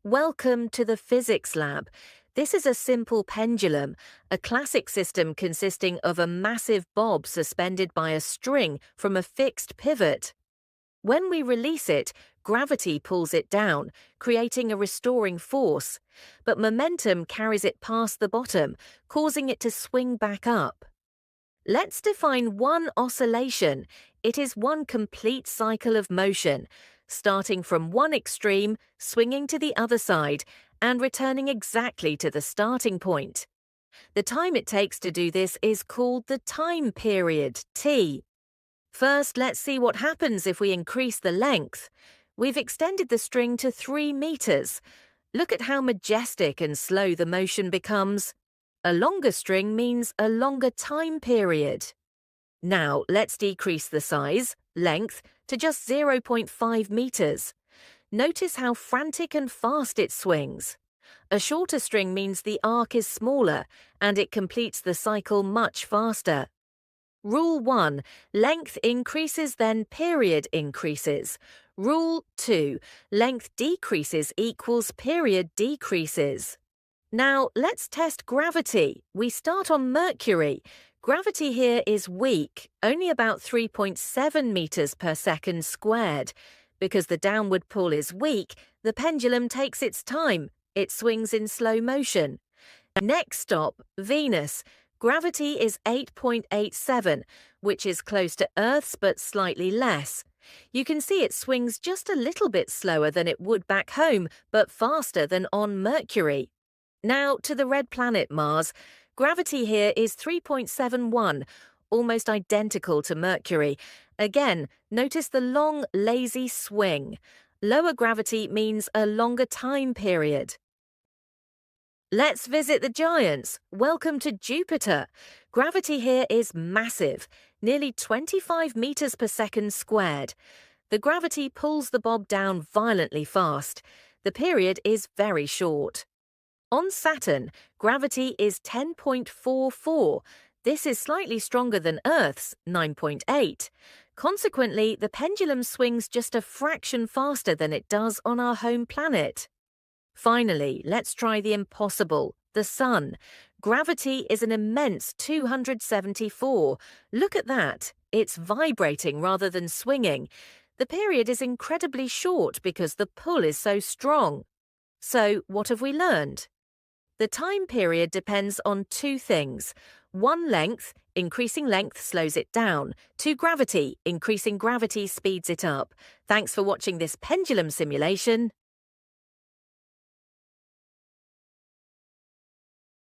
Welcome to the physics lab. This is a simple pendulum, a classic system consisting of a massive bob suspended by a string from a fixed pivot. When we release it, gravity pulls it down, creating a restoring force, but momentum carries it past the bottom, causing it to swing back up. Let's define one oscillation. It is one complete cycle of motion, starting from one extreme, swinging to the other side, and returning exactly to the starting point. The time it takes to do this is called the time period, t. First, let's see what happens if we increase the length. We've extended the string to 3 meters. Look at how majestic and slow the motion becomes. A longer string means a longer time period. Now, let's decrease the size, length, to just 0.5 meters. Notice how frantic and fast it swings. A shorter string means the arc is smaller, and it completes the cycle much faster. Rule 1. Length increases, then period increases. Rule 2. Length decreases equals period decreases. Now, let's test gravity. We start on Mercury. Gravity here is weak, only about 3.7 meters per second squared. Because the downward pull is weak, the pendulum takes its time. It swings in slow motion. Next stop, Venus. Gravity is 8.87, which is close to Earth's but slightly less. You can see it swings just a little bit slower than it would back home, but faster than on Mercury. Now to the red planet Mars. Gravity here is 3.71, almost identical to Mercury. Again, notice the long, lazy swing. Lower gravity means a longer time period. Let's visit the giants. Welcome to Jupiter. Gravity here is massive, nearly 25 meters per second squared. The gravity pulls the bob down violently fast. The period is very short. On Saturn, gravity is 10.44. This is slightly stronger than Earth's, 9.8. Consequently, the pendulum swings just a fraction faster than it does on our home planet. Finally, let's try the impossible, the Sun. Gravity is an immense 274. Look at that. It's vibrating rather than swinging. The period is incredibly short because the pull is so strong. So, what have we learned? The time period depends on two things. 1, length. Increasing length slows it down. 2, gravity. Increasing gravity speeds it up. Thanks for watching this pendulum simulation.